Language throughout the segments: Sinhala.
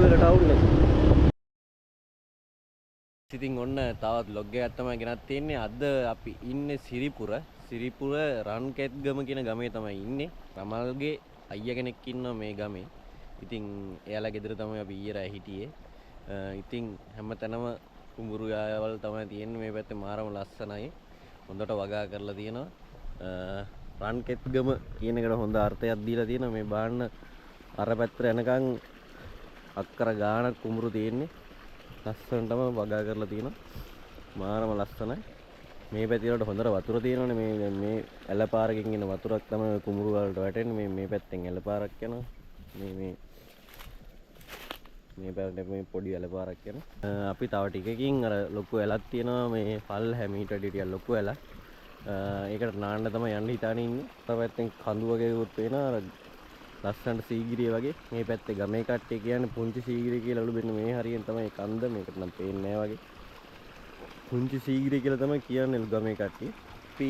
නුවරගල ටවුන් එක. ඉතින් ඔන්න තවත් ලොග් එකක් තමයි ගෙනත් තියෙන්නේ. අද අපි ඉන්නේ සිරිපුර රන්කැත්ගම කියන ගමේ තමයි ඉන්නේ. රමල්ගේ අයියා කෙනෙක් ඉන්නවා මේ ගමේ. ඉතින් එයාලා ගෙදර තමයි අපි ඊයේ රෑ හිටියේ. ඉතින් හැමතැනම කුඹුරු යායවල් තමයි තියෙන්නේ. මේ පැත්තේ මාරම ලස්සනයි. හොඳට වගා කරලා තියෙනවා. රන්කැත්ගම කියන එකට හොඳ අර්ථයක් දීලා තියෙනවා. මේ බාන්න අර පැත්තට යනකම් අක්කර ගානක් කුඹුරු තියෙන්නේ. ලස්සනටම වගා කරලා තියෙනවා. මාරම ලස්සනයි. මේ පැති වලට හොඳට වතුර තියෙනවනේ. මේ ඇල පාරකින් එන වතුරක් තමයි කුඹුරු වලට වැටෙන්නේ. මේ පැත්තෙන් ඇල පාරක් යනවා. මේ පැත්තේ මේ පොඩි ඇල පාරක් යනවා. අපි තව ටිකකින් අර ලොකු ඇලක් තියෙනවා. මේ පල් හැමීට ටිකක් ලොකු ඇලක්. ඒකට නාන්න තමයි යන්න හිතානේ ඉන්නේ. තව පැත්තෙන් කඳු වගේ උත් වෙනවා. අර ලස්සනට සීගිරිය වගේ. මේ පැත්තේ ගමේ කට්ටිය කියන්නේ පුංචි සීගිරිය කියලාලු. මෙන්න මේ හරියෙන් තමයි කන්ද. මේකට නම් පේන්නේ නැහැ වගේ. පුංචි සීගිරිය කියලා තමයි කියන්නේ ගමේ කට්ටිය. අපි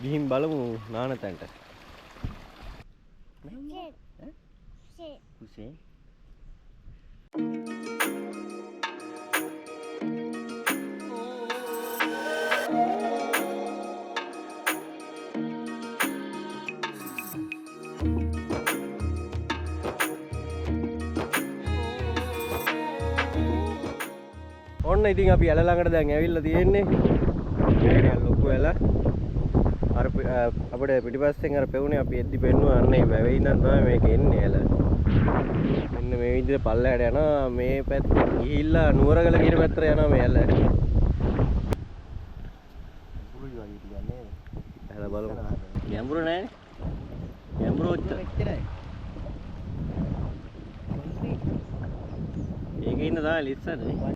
ගිහින් බලමු නාන තැනට. කුසේ ඔන්න ඉතින් අපි ඇල ළඟට දැන් ඇවිල්ලා තියෙන්නේ. මේක ලොකු ඇල. අර අපිට පිටිපස්සෙන් අර පෙවුනේ අපි එද්දි පෙන්නුවා අන්න ඒ වැවේ ඉඳන් තමයි මේක එන්නේ ඇල. මෙන්න මේ විදිහට පල්ලයට යනවා. මේ පැත්තේ ගිහිල්ලා නුවරගල කියන පැත්තට යනවා මේ ඇල. පුරුයි වගේ ටිකක් නේද? ඇල බලමු. ගැඹුරු නෑනේ. ගැඹුරු ඔච්චරයි. ඒකේ ඉන්න තමයි ලිස්සන්නේ.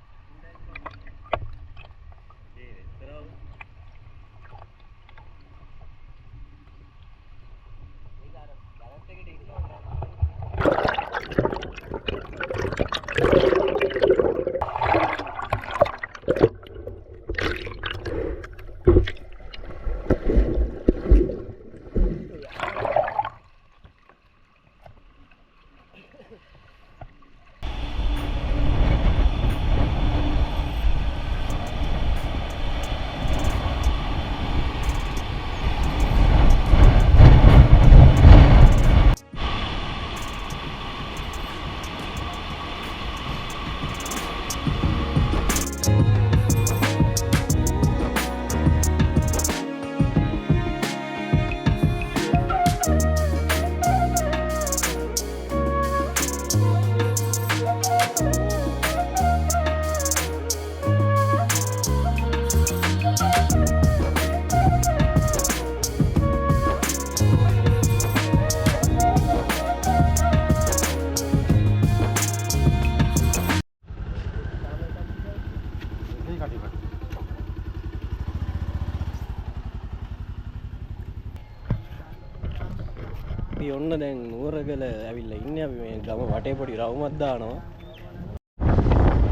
ඔන්න දැන් නුවරගල ඇවිල්ලා ඉන්නේ. අපි මේ ගම වටේ පොඩි රවුමක් දානවා.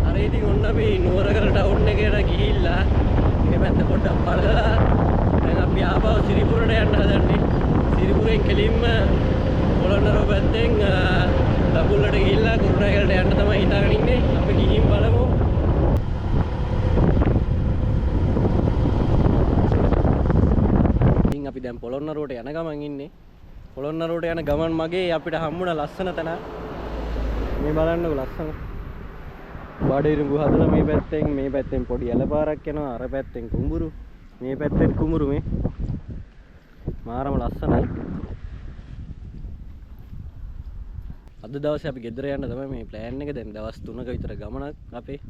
අර ඉතින් ඔන්න අපි නුවරගල ටවුන් එකට ගිහිල්ලා මේ පැත්ත පොඩ්ඩක් බලලා දැන් අපි ආපහු සිරිපුරට යන්න හදන්නේ. සිරිපුරෙන් කෙලින්ම පොළොන්නරුව පැත්තෙන් දඹුල්ලට ගිහිල්ලා කුරුණෑගලට යන්න තමයි හිතාගෙන ඉන්නේ. අපි ගිහින් බලමු. ඉතින් අපි දැන් පොළොන්නරුවට යන ගමන් ඉන්නේ. පොළොන්නරුවට යන ගමන් මගේ අපිට හම්බුණ ලස්සන තැන මේ බලන්නකො ලස්සන බඩිරුඟු හදලා මේ පැත්තෙන් පොඩි ඇල පාරක් යනවා. අර පැත්තෙන් කුඹුරු, මේ පැත්තෙන් කුඹුරු. මේ මාරම ලස්සනයි. අද දවසේ අපි ගෙදර යන්න තමයි මේ ප්ලෑන් එක. දැන් දවස් 3ක විතර ගමනක් අපේ.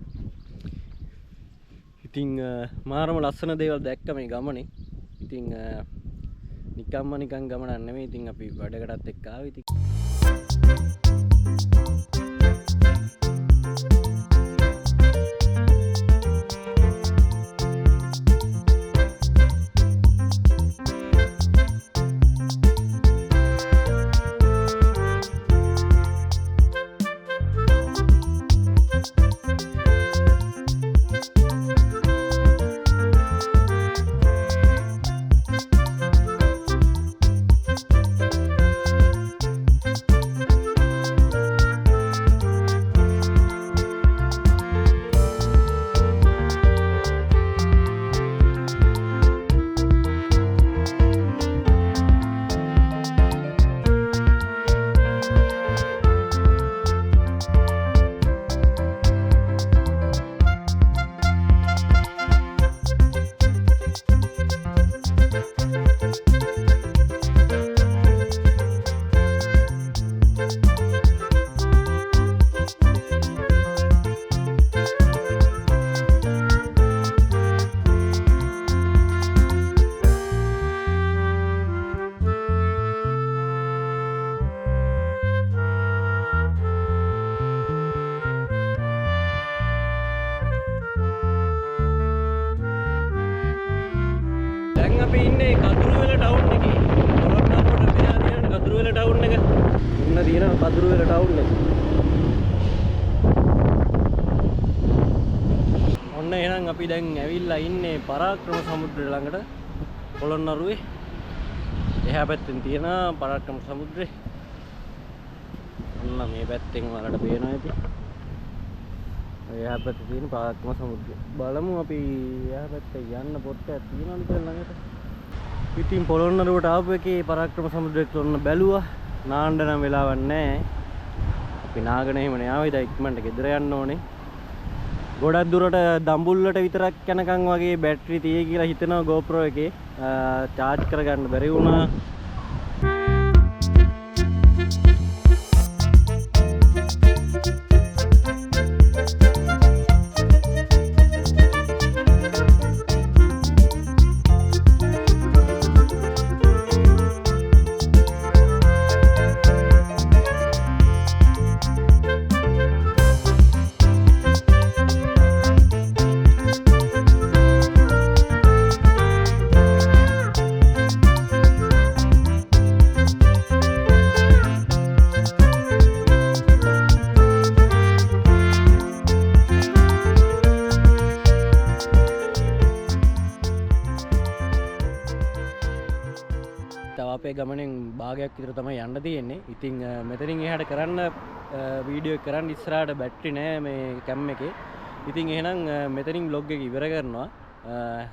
ඉතින් මාරම ලස්සන දේවල් දැක්ක මේ ගමනේ. ඉතින් නිකන් ගමනක් නෙමෙයි. ඉතින් අපි වැඩකටත් එක්ක ආවේ. ඉතින් අපි ඉන්නේ කඳුරුවෙල ටවුන් එකේ. පොළොන්නරුවට මෙහා තියෙන කඳුරුවෙල ටවුන් එක. ඉන්න තියෙන කඳුරුවෙල ටවුන් එක. ඔන්න එහෙනම් අපි දැන් ඇවිල්ලා ඉන්නේ පරාක්‍රම සමුද්‍රය ළඟට පොළොන්නරුවේ. එහා පැත්තෙන් තියෙන පරාක්‍රම සමුද්‍රය. ඔන්න මේ පැත්තෙන් වලට පේනවා ඇති. එහා පැත්තේ තියෙන පරාක්‍රම සමුද්‍රය. බලමු අපි එහා පැත්තේ යන්න පොට්ටයක් තියෙනවද කියලා ළඟට. ඉතින් පොළොන්නරුවට ආපු එකේ පරාක්‍රම සමුද්‍රයට ඔන්න බැලුවා. නාන්න නම් වෙලාවක් නැහැ. අපි නාගෙන එහෙම නෑ ආවේ. දැන් ඉක්මනට ගෙදර යන්න ඕනේ. ගොඩක් දුරට දඹුල්ලට විතරක් යනකම් වගේ බැටරි තියෙයි කියලා හිතනවා GoPro එකේ. චාර්ජ් කරගන්න බැරි වුණා. තව අපේ ගමනෙන් භාගයක් විතර තමයි යන්න තියෙන්නේ. ඉතින් මෙතනින් එහාට කරන්න වීඩියෝ එක කරන්න ඉස්සරහට බැටරි නෑ මේ කැම් එකේ. ඉතින් එහෙනම් මෙතනින් vlog එක ඉවර කරනවා.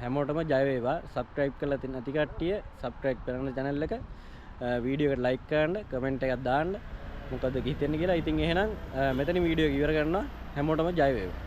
හැමෝටම ජය වේවා. subscribe කරලා නැති කට්ටිය subscribe කරන්න channel එක. වීඩියෝ එකට like කරන්න, comment එකක් දාන්න. මොකද හිතෙන්නේ කියලා. ඉතින් එහෙනම් මෙතනින් වීඩියෝ එක ඉවර කරනවා. හැමෝටම ජය වේවා.